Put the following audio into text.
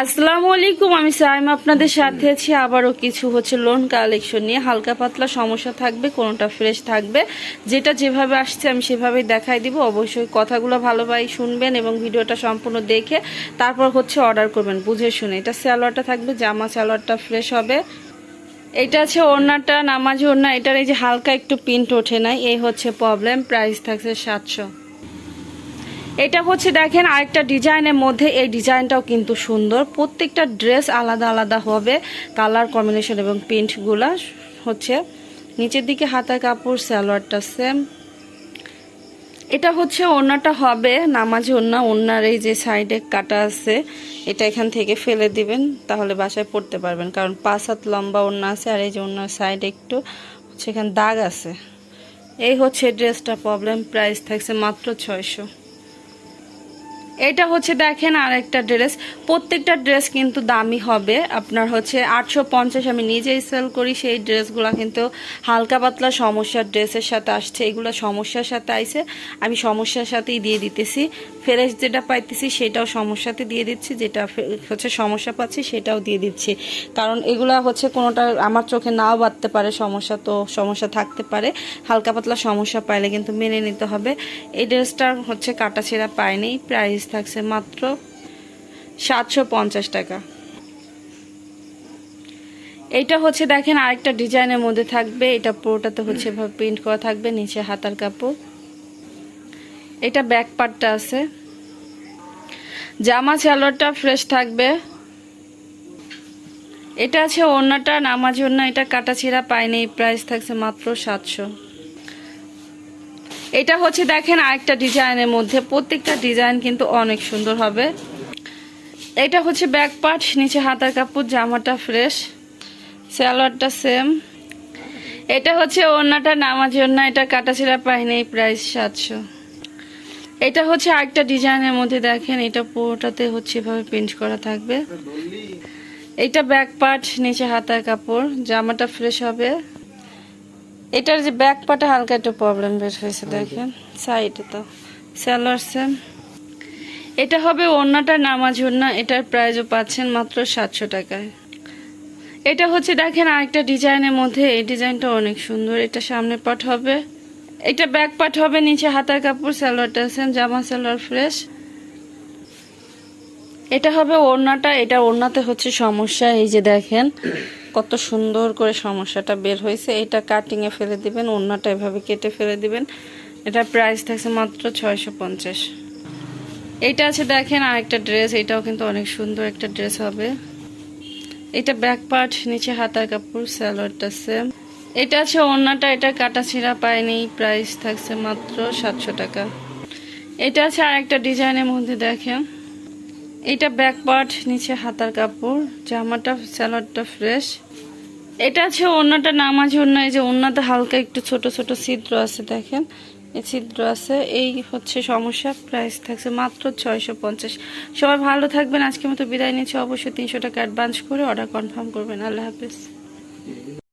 আসসালামু আলাইকুম, আমি সাইমা আপনাদের সাথে আছি আবারও কিছু লোন কালেকশন নিয়ে। হালকা পাতলা সমস্যা থাকবে, কোনোটা ফ্রেশ থাকবে, যেটা যেভাবে আসছে আমি সেভাবেই দেখাই দিব। অবশ্যই কথাগুলো ভালোভাবে শুনবেন এবং ভিডিওটা সম্পূর্ণ দেখে তারপর অর্ডার করবেন বুঝে শুনে। এটা সালোয়ারটা থাকবে, জামা সালোয়ারটা ফ্রেশ হবে। এটা আছে ওড়নাটা, নামাজি ওড়না। এটার এই যে হালকা একটু প্রিন্ট ওঠে নাই, এই প্রবলেম। প্রাইস থাকছে 700। এটা দেখেন আরেকটা ডিজাইনের মধ্যে, এই ডিজাইনটাও কিন্তু সুন্দর। প্রত্যেকটা ড্রেস আলাদা আলাদা হবে, কালার কম্বিনেশন এবং প্রিন্টগুলা নিচের দিকে হাতার কাপড়, সালোয়ারটা সেম। এটা ওড়নাটা হবে নামাজি ওড়না। ওড়নার এই যে সাইডে কাটা আছে, এটা এখান থেকে ফেলে দিবেন, তাহলে বাসায় পরতে পারবেন, কারণ 5 হাত লম্বা ওড়না আছে। আর এই যে ওড়নার সাইডে একটু এখানে দাগ আছে। এই ড্রেসটা প্রবলেম। প্রাইস থাকছে মাত্র 600। এটা দেখেন আরেকটা ড্রেস। প্রত্যেকটা ড্রেস কিন্তু দামি হবে আপনার 850। আমি নিজেই সেল করি সেই ড্রেসগুলো, কিন্তু হালকা পাতলা সমস্যার ড্রেসের সাথে আসছে। এগুলো সমস্যার সাথে আইছে, আমি সমস্যার সাথেই দিয়ে দিতেছি। ফ্রেশ যেটা পাইতেছি সেটাও সমস্যাতে দিয়ে দিচ্ছি, যেটা সমস্যা পাচ্ছি সেটাও দিয়ে দিচ্ছি। কারণ এগুলা কোনোটা আমার চোখে নাও বাঁধতে পারে, সমস্যা তো সমস্যা থাকতে পারে। হালকা পাতলা সমস্যা পাইলে কিন্তু মেনে নিতে হবে। এই ড্রেসটার কাটা ছেঁড়া পায়নি। প্রাইস থাকছে মাত্র 750 টাকা। এইটা দেখেন আরেকটা ডিজাইনের মধ্যে থাকবে। এটা পুরোটাতে এভাবে প্রিন্ট করা থাকবে, নিচে হাতার কাপড়। এটা ব্যাক পার্টটা আছে, জামা সালোয়ারটা ফ্রেশ থাকবে। এটা আছে ওড়নাটা, নামাজি ওড়না। এটা কাটা ছেঁড়া পায়নি। প্রাইস থাকছে মাত্র 700। এটা দেখেন আরেকটা ডিজাইনের মধ্যে। প্রত্যেকটা ডিজাইন কিন্তু অনেক সুন্দর হবে। এটা ব্যাক পার্ট, নিচে হাতার কাপড়, জামাটা ফ্রেশ, সালোয়ারটা সেম। এটা ওড়নাটা, নামাজি ওড়না। এটা কাটা ছেঁড়া পায়নি। প্রাইস 700। এটা আরেকটা ডিজাইনের মধ্যে দেখেন, এটা পুরোটাতে এভাবে প্রিন্ট করা থাকবে। এটা ব্যাক পার্ট, নিচে হাতার কাপড়, জামাটা ফ্রেশ হবে। এটার যে ব্যাক পার্টে হালকা একটু প্রবলেম বের হয়েছে দেখেন, সাইডে তো সালোয়ার সেম। এটা হবে ওড়নাটা, নামাজি ওড়না। এটার প্রাইসও পাচ্ছেন মাত্র 700 টাকায়। এটা দেখেন আরেকটা ডিজাইনের মধ্যে। এই ডিজাইনটা অনেক সুন্দর। এটা সামনে পার্ট হবে, এটা ব্যাক পার্ট হবে, নিচে হাতার কাপড়, সালোয়ারটা সেম, জামা সালোয়ার ফ্রেশ। এটা হবে ওড়নাটা। এটা ওড়নাতে সমস্যা, এই যে দেখেন কত সুন্দর করে সমস্যাটা বের হয়েছে। এটা কাটিং এ ফেলে দিবেন, ওড়নাটা এভাবে কেটে ফেলে দিবেন। এটা প্রাইস থাকছে মাত্র 650। এইটা দেখেন আরেকটা ড্রেস। এটাও কিন্তু অনেক সুন্দর একটা ড্রেস হবে। এটা ব্যাক পার্ট, নিচে হাতার কাপড়, সালোয়ারটা সেম। এটা ওড়নাটা। এটা কাটা ছিঁড়া পায়নি। প্রাইস থাকছে মাত্র 700 টাকা। এটা আরেকটা ডিজাইনের মধ্যে দেখেন। এটা ব্যাক পার্ট, নিচে হাতার কাপড়, জামাটা সালোয়ারটা ফ্রেশ। এটা ওড়নাটা, নামাজি ওড়না। এই যে ওড়নাতে হালকা একটু ছোট ছোট ছিদ্র আছে দেখেন, এই ছিদ্র আছে। এই সমস্যা। প্রাইস থাকছে মাত্র 650। সবাই ভালো থাকবেন। আজকের মতো বিদায় নিচ্ছি। অবশ্যই 300 টাকা অ্যাডভান্স করে অর্ডার কনফার্ম করবেন। আল্লাহ হাফেজ।